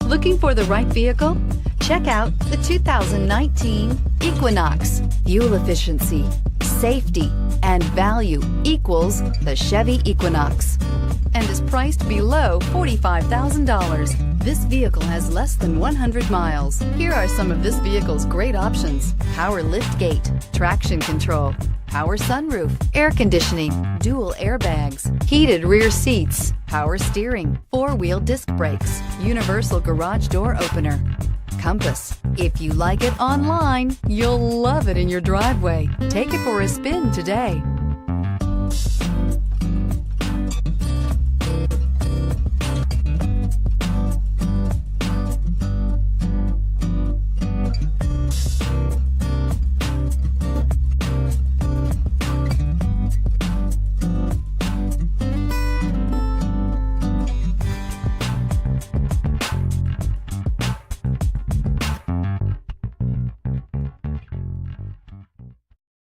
Looking for the right vehicle? Check out the 2019 Equinox. Fuel efficiency, safety, and value equals the Chevy Equinox, and is priced below $45,000. This vehicle has less than 100 miles. Here are some of this vehicle's great options: power liftgate, traction control, power sunroof, air conditioning, dual airbags, heated rear seats, power steering, four-wheel disc brakes, universal garage door opener, compass. If you like it online, you'll love it in your driveway. Take it for a spin today.